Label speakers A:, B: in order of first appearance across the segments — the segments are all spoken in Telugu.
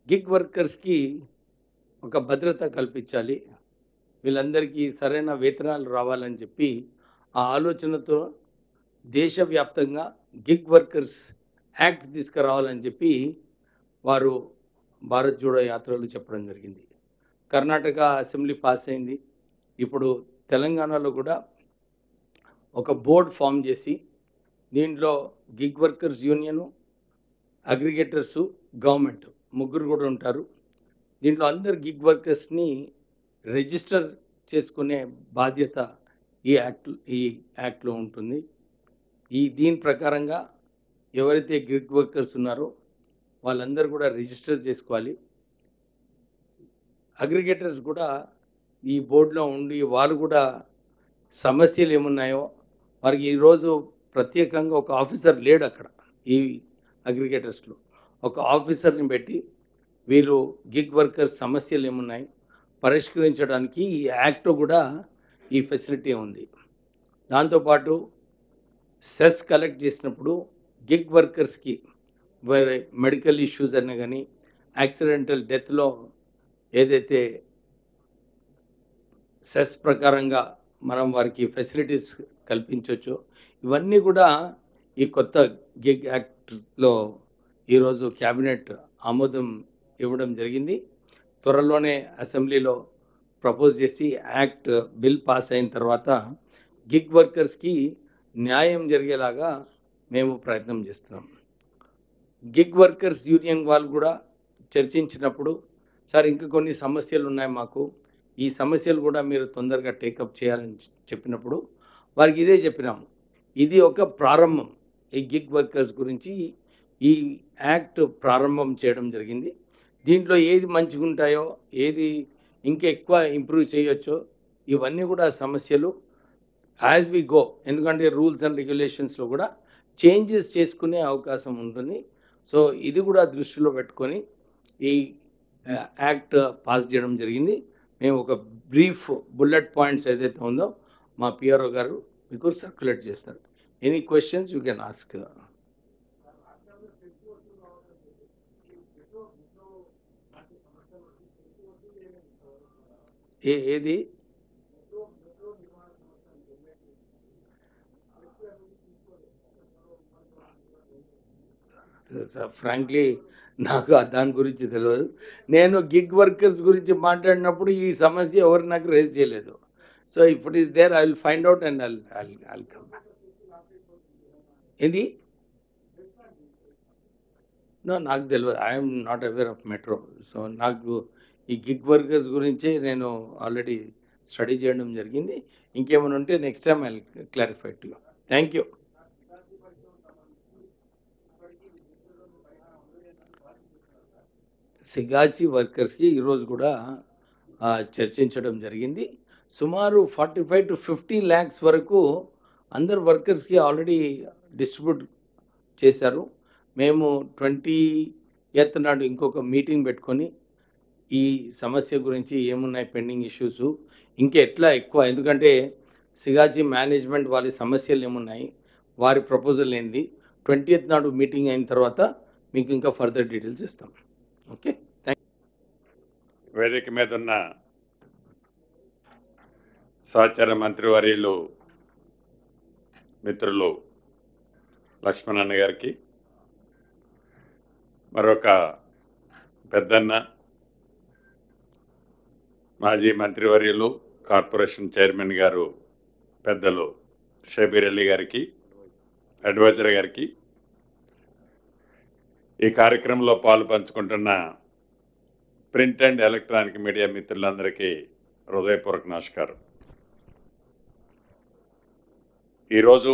A: గిగ్ వర్కర్స్కి ఒక భద్రత కల్పించాలి, వీళ్ళందరికీ సరైన వేతనాలు రావాలని చెప్పి ఆ ఆలోచనతో దేశవ్యాప్తంగా గిగ్ వర్కర్స్ యాక్ట్ తీసుకురావాలని చెప్పి వారు భారత్ జోడో యాత్రలు చెప్పడం జరిగింది. కర్ణాటక అసెంబ్లీ పాస్ అయింది. ఇప్పుడు తెలంగాణలో కూడా ఒక బోర్డు ఫామ్ చేసి దీంట్లో గిగ్ వర్కర్స్ యూనియను, అగ్రిగేటర్సు, గవర్నమెంట్ ముగ్గురు కూడా ఉంటారు. దీంట్లో అందరు గిగ్ వర్కర్స్ని రిజిస్టర్ చేసుకునే బాధ్యత ఈ యాక్ట్లో ఉంటుంది. దీని ప్రకారంగా ఎవరైతే గిగ్ వర్కర్స్ ఉన్నారో వాళ్ళందరూ కూడా రిజిస్టర్ చేసుకోవాలి. అగ్రిగేటర్స్ కూడా ఈ బోర్డులో ఉండి వాళ్ళు కూడా సమస్యలు ఏమున్నాయో వారికి ఈరోజు ప్రత్యేకంగా ఒక ఆఫీసర్ లేడు అక్కడ. ఈ అగ్రిగేటర్స్లో ఒక ఆఫీసర్ని పెట్టి వీరు గిగ్ వర్కర్స్ సమస్యలు ఏమున్నాయి పరిష్కరించడానికి ఈ యాక్ట్ కూడా ఈ ఫెసిలిటీ ఉంది. దాంతోపాటు సెస్ కలెక్ట్ చేసినప్పుడు గిగ్ వర్కర్స్కి వేరే మెడికల్ ఇష్యూస్ అనే కానీ యాక్సిడెంటల్ డెత్లో ఏదైతే సెస్ ప్రకారంగా మనం వారికి ఫెసిలిటీస్ కల్పించవచ్చో ఇవన్నీ కూడా ఈ కొత్త గిగ్ యాక్ట్లో ఈరోజు క్యాబినెట్ ఆమోదం ఇవ్వడం జరిగింది. త్వరలోనే అసెంబ్లీలో ప్రపోజ్ చేసి యాక్ట్ బిల్ పాస్ అయిన తర్వాత గిగ్ వర్కర్స్కి న్యాయం జరిగేలాగా మేము ప్రయత్నం చేస్తున్నాం. గిగ్ వర్కర్స్ యూనియన్ వాళ్ళు కూడా చర్చించినప్పుడు సార్ ఇంకా కొన్ని సమస్యలు ఉన్నాయి మాకు, ఈ సమస్యలు కూడా మీరు తొందరగా టేకప్ చేయాలని చెప్పినప్పుడు వారికి ఇదే చెప్పినాము. ఇది ఒక ప్రారంభం. ఈ గిగ్ వర్కర్స్ గురించి ఈ యాక్ట్ ప్రారంభం చేయడం జరిగింది. దీంట్లో ఏది మంచిగా ఉంటాయో ఏది ఇంకా ఎక్కువ ఇంప్రూవ్ చేయొచ్చో ఇవన్నీ కూడా సమస్యలు యాజ్ వి గో, ఎందుకంటే రూల్స్ అండ్ రెగ్యులేషన్స్లో కూడా చేంజెస్ చేసుకునే అవకాశం ఉంటుంది. సో ఇది కూడా దృష్టిలో పెట్టుకొని ఈ యాక్ట్ పాస్ చేయడం జరిగింది. మేము ఒక బ్రీఫ్ బుల్లెట్ పాయింట్స్ ఏదైతే ఉందో మా పిఆర్ఓ గారు మీకు సర్క్యులేట్ చేస్తారు. Any questions you can ask. ఏది ఫ్రాంక్లీ నాకు దాని గురించి తెలియదు. నేను గిగ్ వర్కర్స్ గురించి మాట్లాడినప్పుడు ఈ సమస్య ఎవరు నాకు రేజ్ చేయలేదు. So if it is there I will find out and I'll come back. ఇది నాకు తెలియదు. I'm not aware of metro. సో నాకు ఈ గిగ్ వర్కర్స్ గురించి నేను ఆల్రెడీ స్టడీ చేయడం జరిగింది. ఇంకేమైనా ఉంటే next time I clarify to you. Thank you. Sigachi వర్కర్స్కి ఈరోజు కూడా చర్చించడం జరిగింది. సుమారు 45 to 50 lakhs వరకు అందరు వర్కర్స్కి ఆల్రెడీ డిస్ట్రిబ్యూట్ చేశారు. మేము 20th నాడు ఇంకొక మీటింగ్ పెట్టుకొని ఈ సమస్య గురించి ఏమున్నాయి పెండింగ్ ఇష్యూస్ ఇంకా ఎట్లా ఎక్కువ, ఎందుకంటే సిగాచి మేనేజ్మెంట్ వాళ్ళ సమస్యలు ఏమున్నాయి వారి ప్రపోజల్ ఏంది 20th నాడు మీటింగ్ అయిన తర్వాత మీకు ఇంకా ఫర్దర్ డీటెయిల్స్ ఇస్తాం. Okay, thank you.
B: వేదిక మీద ఉన్న సహచర మంత్రివర్యులు మిత్రులు లక్ష్మణన్న గారికి, మరొక పెద్దన్న మాజీ మంత్రివర్యులు కార్పొరేషన్ చైర్మన్ గారు పెద్దలు షబీర్ అలీ గారికి, అడ్వైజర్ గారికి, ఈ కార్యక్రమంలో పాలు పంచుకుంటున్న ప్రింట్ అండ్ ఎలక్ట్రానిక్ మీడియా మిత్రులందరికీ హృదయపూర్వక నమస్కారం. ఈరోజు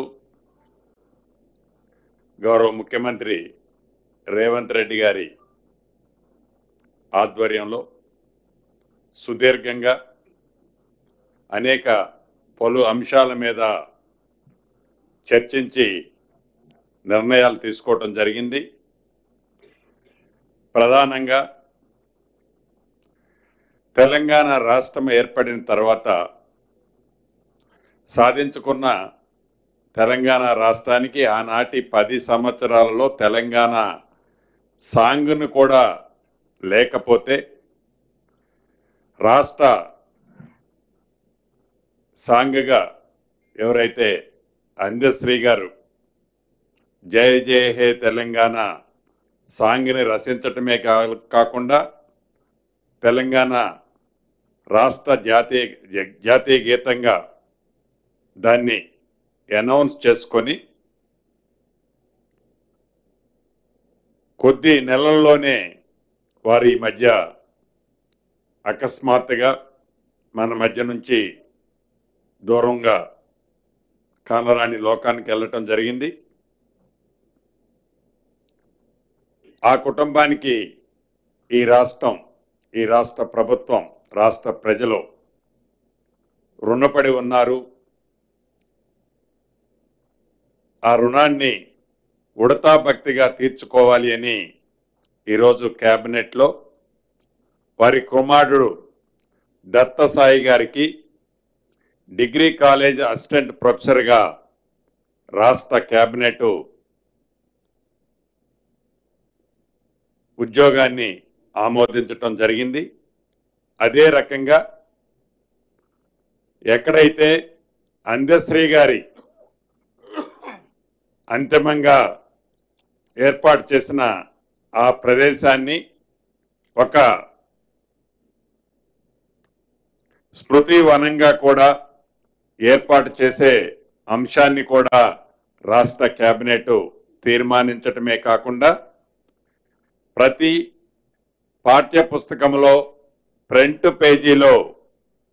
B: గౌరవ ముఖ్యమంత్రి రేవంత్ రెడ్డి గారి ఆధ్వర్యంలో సుదీర్ఘంగా అనేక పలు అంశాల మీద చర్చించి నిర్ణయాలు తీసుకోవడం జరిగింది. ప్రధానంగా తెలంగాణ రాష్ట్రం ఏర్పడిన తర్వాత సాధించుకున్న తెలంగాణ రాష్ట్రానికి ఆనాటి 10 సంవత్సరాలలో తెలంగాణ సాంగ్ను కూడా లేకపోతే రాష్ట్ర సాంఘగా ఎవరైతే అందశ్రీ గారు జయ జయ హే తెలంగాణ సాంగ్ని రచించటమే కాకుండా తెలంగాణ రాష్ట్ర జాతీయ గీతంగా దాన్ని అనౌన్స్ చేసుకొని కొద్ది నెలల్లోనే వారి మధ్య అకస్మాత్తుగా మన మధ్య నుంచి దూరంగా కానరాని లోకానికి వెళ్ళటం జరిగింది. ఆ కుటుంబానికి ఈ రాష్ట్ర ప్రభుత్వం, రాష్ట్ర ప్రజలు రుణపడి ఉన్నారు. ఆ రుణాన్ని ఉడతా భక్తిగా తీర్చుకోవాలి అని ఈరోజు కేబినెట్లో వారి కుమారుడు దత్తసాయి గారికి డిగ్రీ కాలేజ్ అసిస్టెంట్ ప్రొఫెసర్గా రాష్ట్ర కేబినెట్ ఉద్యోగాన్ని ఆమోదించటం జరిగింది. అదే రకంగా ఎక్కడైతే అందశ్రీ గారి అంతిమంగా ఏర్పాటు చేసిన ఆ ప్రదేశాన్ని ఒక స్మృతి వనంగా కూడా ఏర్పాటు చేసే అంశాన్ని కూడా రాష్ట్ర కేబినెట్ తీర్మానించటమే కాకుండా ప్రతి పాఠ్య పుస్తకంలో ఫ్రంట్ పేజీలో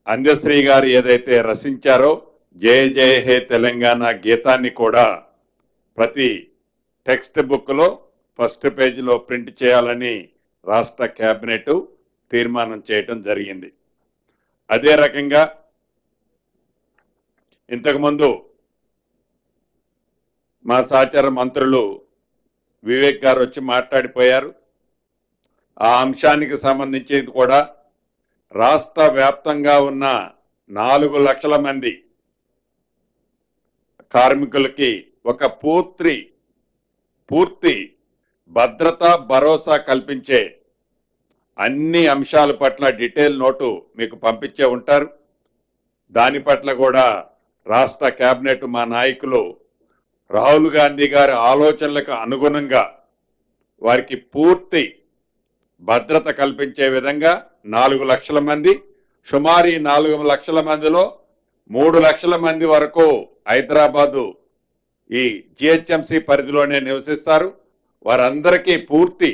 B: అందశ్రీ గారు ఏదైతే రచించారో జయ జయ హే తెలంగాణ గీతాన్ని కూడా ప్రతి టెక్స్ట్ బుక్ లో ఫస్ట్ పేజీలో ప్రింట్ చేయాలని రాష్ట్ర కేబినెట్ తీర్మానం చేయటం జరిగింది. అదే రకంగా ఇంతకుముందు మా సహచర మంత్రులు వివేక్ గారు వచ్చి మాట్లాడిపోయారు. ఆ అంశానికి సంబంధించి కూడా రాష్ట్ర వ్యాప్తంగా ఉన్న 4 లక్షల మంది కార్మికులకి ఒక పూర్తి భద్రత భరోసా కల్పించే అన్ని అంశాల పట్ల డీటెయిల్ నోటు మీకు పంపించే ఉంటారు. దాని పట్ల కూడా రాష్ట్ర కేబినెట్ మా నాయకులు రాహుల్ గాంధీ గారి ఆలోచనలకు అనుగుణంగా వారికి పూర్తి భద్రత కల్పించే విధంగా 4 లక్షల మంది, సుమారు 4 లక్షల మందిలో 3 లక్షల మంది వరకు హైదరాబాదు ఈ జిహెచ్ఎంసీ పరిధిలోనే నివసిస్తారు. వారందరికీ పూర్తి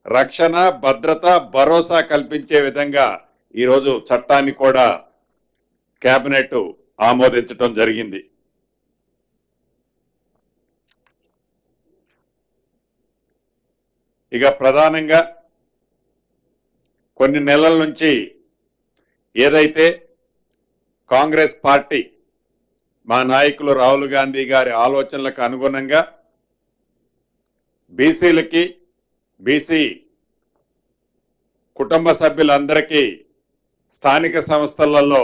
B: రక్షణ, భద్రత, భరోసా కల్పించే విధంగా ఈరోజు చట్టాన్ని కూడా కేబినెట్ ఆమోదించడం జరిగింది. ఇక ప్రధానంగా కొన్ని నెలల నుంచి ఏదైతే కాంగ్రెస్ పార్టీ మా నాయకులు రాహుల్ గాంధీ గారి ఆలోచనలకు అనుగుణంగా బీసీలకి, బీసీ కుటుంబ సభ్యులందరికీ స్థానిక సంస్థలలో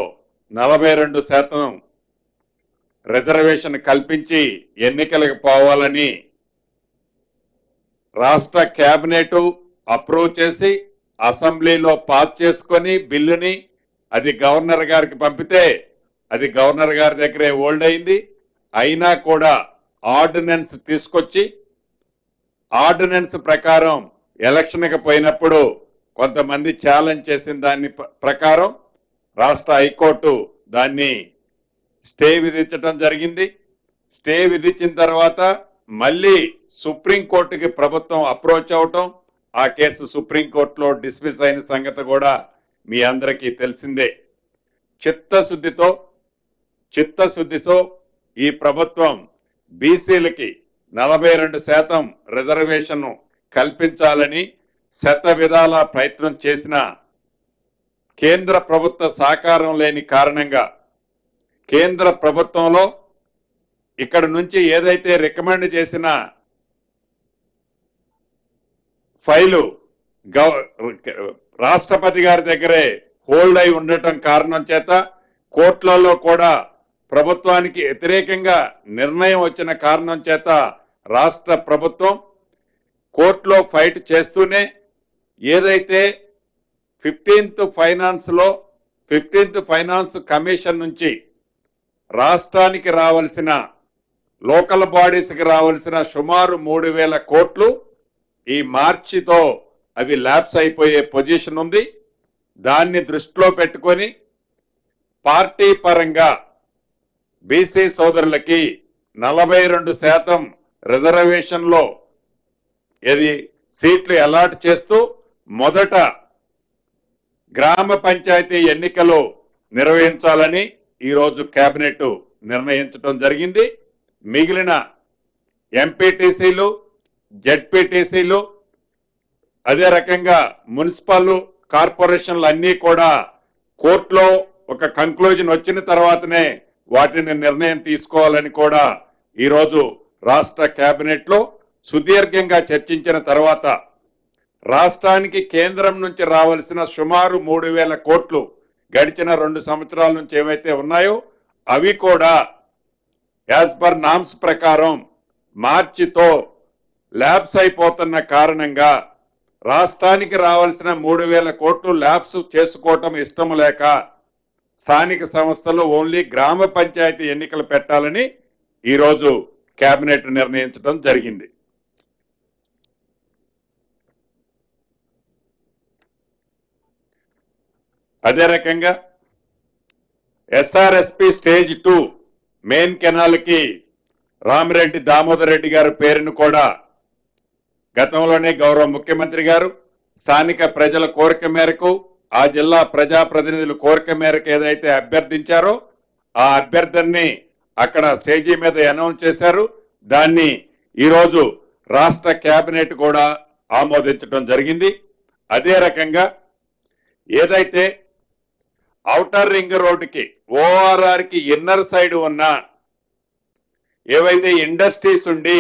B: 42% రిజర్వేషన్ కల్పించి ఎన్నికలకు పోవాలని రాష్ట్ర కేబినెట్ అప్రూవ్ చేసి అసెంబ్లీలో పాస్ చేసుకొని బిల్లుని అది గవర్నర్ గారికి పంపితే అది గవర్నర్ గారి దగ్గరే హోల్డ్ అయింది. అయినా కూడా ఆర్డినెన్స్ తీసుకొచ్చి ఆర్డినెన్స్ ప్రకారం ఎలక్షన్కి పోయినప్పుడు కొంతమంది ఛాలెంజ్ చేసిన దాని ప్రకారం రాష్ట్ర హైకోర్టు దాన్ని స్టే విధించడం జరిగింది. స్టే విధించిన తర్వాత మళ్ళీ సుప్రీంకోర్టుకి ప్రభుత్వం అప్రోచ్ అవటం, ఆ కేసు సుప్రీంకోర్టులో డిస్మిస్ అయిన సంగతి కూడా మీ అందరికీ తెలిసిందే. చిత్తశుద్ధితో ఈ ప్రభుత్వం బీసీలకి 42% రిజర్వేషన్ కల్పించాలని శత విధాల ప్రయత్నం చేసిన కేంద్ర ప్రభుత్వ సహకారం లేని కారణంగా కేంద్ర ప్రభుత్వంలో ఇక్కడ నుంచి ఏదైతే రికమెండ్ చేసిన ఫైలు రాష్ట్రపతి గారి దగ్గరే హోల్డ్ అయి ఉండటం కారణం చేత కోర్టులలో కూడా ప్రభుత్వానికి వ్యతిరేకంగా నిర్ణయం వచ్చిన కారణం చేత రాష్ట్ర ప్రభుత్వం కోర్టులో ఫైట్ చేస్తూనే ఏదైతే 15th ఫైనాన్స్ కమిషన్ నుంచి రాష్ట్రానికి రావాల్సిన లోకల్ బాడీస్కి రావాల్సిన సుమారు 3,000 కోట్లు ఈ మార్చితో అవి ల్యాప్స్ అయిపోయే పొజిషన్ ఉంది. దాన్ని దృష్టిలో పెట్టుకొని పార్టీ పరంగా బీసీ సోదరులకి 42% రిజర్వేషన్లో సీట్లు అలాట్ చేస్తూ మొదట గ్రామ పంచాయతీ ఎన్నికలు నిర్వహించాలని ఈరోజు కేబినెట్ నిర్ణయించడం జరిగింది. మిగిలిన ఎంపీటీసీలు, జెడ్పీటీసీలు, అదే రకంగా మున్సిపల్ కార్పొరేషన్లు అన్నీ కూడా కోర్టులో ఒక కంక్లూజన్ వచ్చిన తర్వాతనే వాటిని నిర్ణయం తీసుకోవాలని కూడా ఈరోజు రాష్ట్ర కేబినెట్ లో సుదీర్ఘంగా చర్చించిన తర్వాత రాష్ట్రానికి కేంద్రం నుంచి రావాల్సిన సుమారు 3,000 కోట్లు గడిచిన 2 సంవత్సరాల నుంచి ఏవైతే ఉన్నాయో అవి కూడా యాజ్ పర్ నామ్స్ ప్రకారం మార్చితో ల్యాబ్స్ అయిపోతున్న కారణంగా రాష్ట్రానికి రావాల్సిన 3,000 కోట్లు ల్యాబ్స్ చేసుకోవటం ఇష్టం లేక స్థానిక సంస్థలు ఓన్లీ గ్రామ పంచాయతీ ఎన్నికలు పెట్టాలని ఈరోజు కేబినెట్ నిర్ణయించడం జరిగింది. అదే రకంగా ఎస్ఆర్ఎస్పి స్టేజ్ 2 మెయిన్ కెనాల్ కి రామిరెడ్డి దామోదర్ రెడ్డి గారి పేరును కూడా గతంలోనే గౌరవ ముఖ్యమంత్రి గారు స్థానిక ప్రజల కోరిక మేరకు ఆ జిల్లా ప్రజాప్రతినిధుల కోరిక మేరకు ఏదైతే అభ్యర్థించారో ఆ అభ్యర్థిని అక్కడ స్టేజీ మీద అనౌన్స్ చేశారు. దాన్ని ఈరోజు రాష్ట్ర కేబినెట్ కూడా ఆమోదించడం జరిగింది. అదే రకంగా ఏదైతే ఔటర్ రింగ్ రోడ్డుకి ఓఆర్ఆర్ కి ఇన్నర్ సైడ్ ఉన్న ఏవైతే ఇండస్ట్రీస్ ఉండి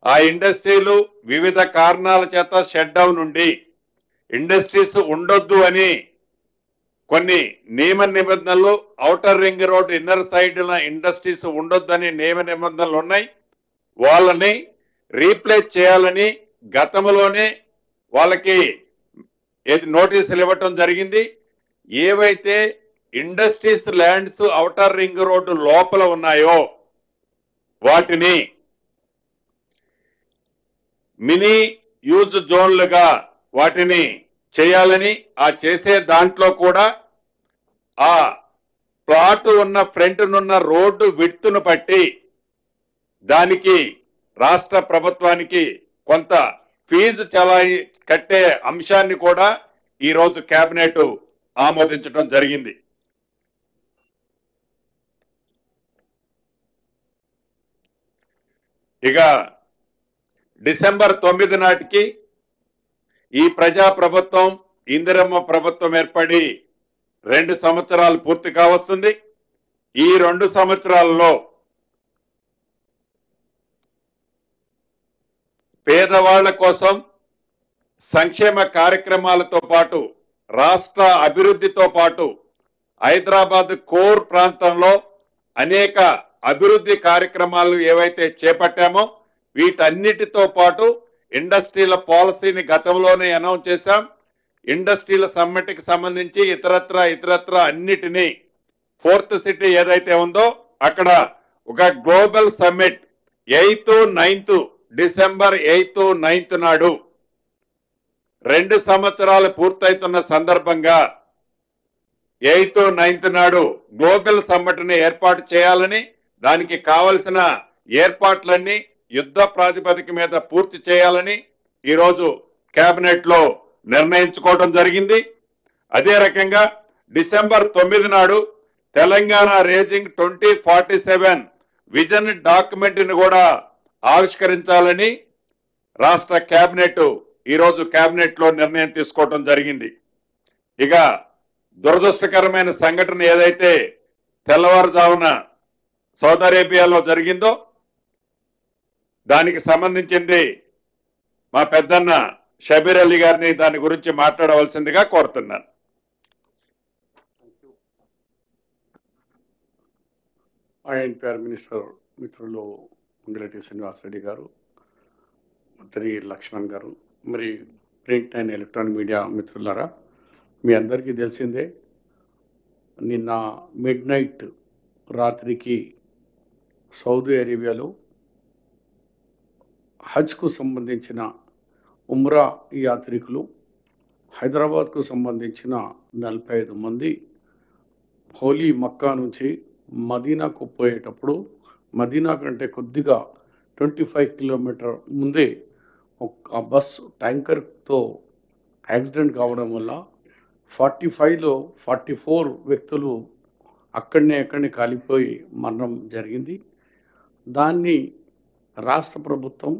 B: ఆ ఇండస్ట్రీలు వివిధ కారణాల చేత షట్ డౌన్ ఉండి ఇండస్ట్రీస్ ఉండొద్దు అని కొన్ని నియమ నిబంధనలు outer ring road inner side industries ఉండొద్దని నియమ నిబంధనలు ఉన్నాయి. వాళ్ళని రీప్లేస్ చేయాలని గతంలోనే వాళ్ళకి నోటీసులు ఇవ్వటం జరిగింది. ఏవైతే industries lands outer ring road లోపల ఉన్నాయో వాటిని మినీ యూజ్ జోన్లుగా వాటిని చేయాలని ఆ చేసే దాంట్లో కూడా ఆ ప్లాట్ ఉన్న ఫ్రంట్ నున్న రోడ్డు విడ్త్ను బట్టి దానికి రాష్ట్ర ప్రభుత్వానికి కొంత ఫీజు కట్టే అంశాన్ని కూడా ఈరోజు కేబినెట్ ఆమోదించడం జరిగింది. ఇక డిసెంబర్ 9 నాటికి ఈ ప్రజా ప్రభుత్వం ఇందిరమ్మ ప్రభుత్వం ఏర్పడి 2 సంవత్సరాలు పూర్తి కావస్తుంది. ఈ 2 సంవత్సరాల్లో పేదవాళ్ల కోసం సంక్షేమ కార్యక్రమాలతో పాటు రాష్ట్ర అభివృద్ధితో పాటు హైదరాబాద్ కోర్ ప్రాంతంలో అనేక అభివృద్ధి కార్యక్రమాలు ఏవైతే చేపట్టామో వీటన్నిటితో పాటు ఇండస్ట్రీల పాలసీని గతంలోనే అనౌన్స్ చేశాం. ఇండస్ట్రీల సమ్మిట్కి సంబంధించి ఇతరత్ర అన్నిటినీ 4th సిటీ ఏదైతే ఉందో అక్కడ ఒక global summit 8th, 9th December 8th, 9th నాడు 2 సంవత్సరాలు పూర్తవుతున్న సందర్భంగా 8th, 9th నాడు గ్లోబల్ సమ్మిట్ని ఏర్పాటు చేయాలని దానికి కావలసిన ఏర్పాట్లన్నీ యుద్ధ ప్రాతిపదిక మీద పూర్తి చేయాలని ఈరోజు కేబినెట్ లో నిర్ణయించుకోవడం జరిగింది. అదే రకంగా డిసెంబర్ 9 నాడు తెలంగాణ రేజింగ్ 2047 విజన్ డాక్యుమెంట్ ని కూడా ఆవిష్కరించాలని రాష్ట్ర కేబినెట్ ఈరోజు కేబినెట్ లో నిర్ణయం తీసుకోవడం జరిగింది. ఇక దురదృష్టకరమైన సంఘటన ఏదైతే తెల్లవారుజామున సౌదీ అరేబియాలో జరిగిందో దానికి సంబంధించింది మా పెద్దన్న షబీర్ అలీ గారిని దాని గురించి మాట్లాడవలసిందిగా కోరుతున్నాను.
C: ఐఎన్పిఆర్ మినిస్టర్ మిత్రులు ముంగిరెడ్డి శ్రీనివాసరెడ్డి గారు, మంత్రి లక్ష్మణ్ గారు, మరి ప్రింట్ అండ్ ఎలక్ట్రానిక్ మీడియా మిత్రులారా, మీ అందరికీ తెలిసిందే నిన్న మిడ్ నైట్ రాత్రికి సౌదీ అరేబియాలో హజ్కు సంబంధించిన ఉమ్రా యాత్రికులు హైదరాబాద్కు సంబంధించిన 45 మంది హోలీ మక్కా నుంచి మదీనాకు పోయేటప్పుడు మదీనా కంటే కొద్దిగా 25 కిలోమీటర్ ముందే ఒక బస్సు ట్యాంకర్తో యాక్సిడెంట్ కావడం వల్ల 45లో 44 వ్యక్తులు అక్కడనే కాలిపోయి మరణం జరిగింది. దాన్ని రాష్ట్ర ప్రభుత్వం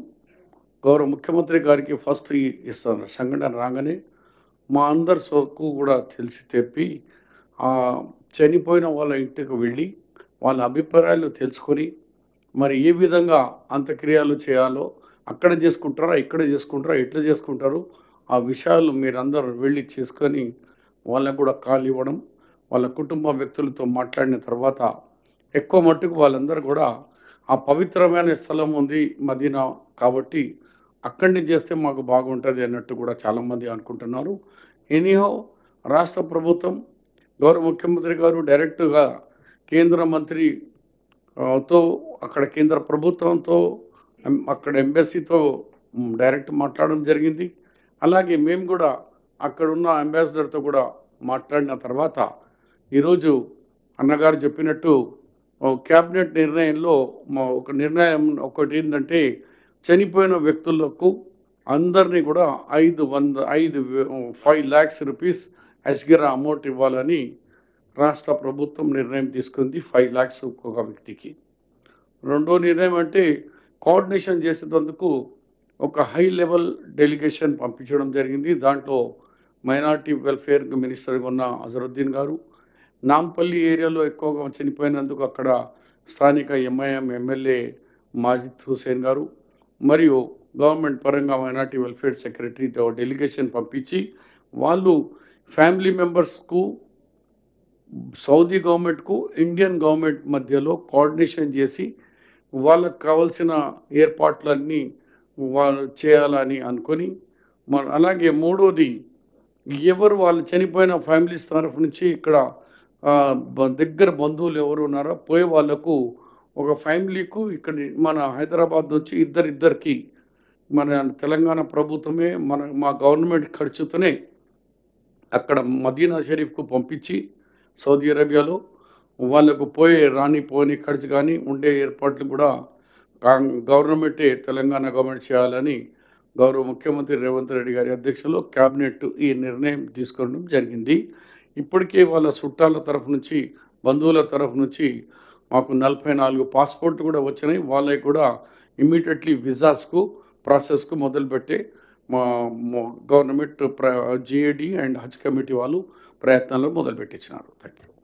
C: గౌరవ ముఖ్యమంత్రి గారికి ఫస్ట్ ఈ సంఘటన రాగానే మా అందరి సోకు కూడా తెలిసి తెప్పి చనిపోయిన వాళ్ళ ఇంటికి వెళ్ళి వాళ్ళ అభిప్రాయాలు తెలుసుకొని మరి ఏ విధంగా అంత్యక్రియలు చేయాలో అక్కడ చేసుకుంటారా ఇక్కడ చేసుకుంటారా ఎట్లా చేసుకుంటారు ఆ విషయాలు మీరందరూ వెళ్ళి చేసుకొని వాళ్ళకు కూడా కాల్ ఇవ్వడం, వాళ్ళ కుటుంబ వ్యక్తులతో మాట్లాడిన తర్వాత ఎక్కువ మట్టుకు వాళ్ళందరూ కూడా ఆ పవిత్రమైన స్థలం ఉంది మదీనా కాబట్టి అక్కడిని చేస్తే మాకు బాగుంటుంది అన్నట్టు కూడా చాలామంది అనుకుంటున్నారు. ఎనీహో రాష్ట్ర ప్రభుత్వం గౌరవ ముఖ్యమంత్రి గారు డైరెక్ట్గా కేంద్ర మంత్రితో అక్కడ కేంద్ర ప్రభుత్వంతో అక్కడ ఎంబసీతో డైరెక్ట్ మాట్లాడడం జరిగింది. అలాగే మేము కూడా అక్కడున్న అంబాసిడర్తో కూడా మాట్లాడిన తర్వాత ఈరోజు అన్నగారు చెప్పినట్టు క్యాబినెట్ నిర్ణయంలో ఒక నిర్ణయం ఒకటి ఏంటంటే చనిపోయిన వ్యక్తులకు అందరినీ కూడా 5 lakhs రూపీస్ అస్గిరా అమౌంట్ ఇవ్వాలని రాష్ట్ర ప్రభుత్వం నిర్ణయం తీసుకుంది 5 lakhs ఒక వ్యక్తికి. రెండో నిర్ణయం అంటే కోఆర్డినేషన్ చేసేందుకు ఒక హై లెవెల్ డెలిగేషన్ పంపించడం జరిగింది. దాంట్లో మైనారిటీ వెల్ఫేర్ మినిస్టర్గా ఉన్న అజరుద్దీన్ గారు, నాంపల్లి ఏరియాలో ఎక్కువగా చనిపోయినందుకు అక్కడ స్థానిక ఎంఐఎం ఎమ్మెల్యే మాజిద్ హుసేన్ గారు మరియు గవర్నమెంట్ పరంగా మైనారిటీ వెల్ఫేర్ సెక్రటరీతో డెలిగేషన్ పంపించి వాళ్ళు ఫ్యామిలీ మెంబర్స్కు సౌదీ గవర్నమెంట్కు ఇండియన్ గవర్నమెంట్ మధ్యలో కోఆర్డినేషన్ చేసి వాళ్ళకు కావాల్సిన ఏర్పాట్లన్నీ వాళ్ళు చేయాలని అనుకొని అలాగే మూడోది ఎవరు వాళ్ళు చనిపోయిన ఫ్యామిలీస్ తరఫు నుంచి ఇక్కడ దగ్గర బంధువులు ఎవరు ఉన్నారో పోయే వాళ్లకు ఒక ఫ్యామిలీకు ఇక్కడ మన హైదరాబాద్ నుంచి ఇద్దరికి మన తెలంగాణ ప్రభుత్వమే మా గవర్నమెంట్ ఖర్చుతోనే అక్కడ మదీనా షరీఫ్కు పంపించి సౌదీ అరేబియాలో వాళ్ళకు పోని ఖర్చు కానీ ఉండే ఏర్పాట్లు కూడా గవర్నమెంటే తెలంగాణ గవర్నమెంట్ చేయాలని గౌరవ ముఖ్యమంత్రి రేవంత్ రెడ్డి గారి అధ్యక్షతలో క్యాబినెట్ ఈ నిర్ణయం తీసుకోవడం జరిగింది. ఇప్పటికే వాళ్ళ చుట్టాల తరఫు నుంచి బంధువుల తరఫు నుంచి మాకు 44 పాస్పోర్ట్ కూడా వచ్చినాయి. వాళ్ళకి కూడా ఇమ్మీడియట్లీ విజాస్కు ప్రాసెస్కు మొదలుపెట్టే మా government GAD and Haj committee వాళ్ళు ప్రయత్నాలు మొదలుపెట్టించినారు. Thank you.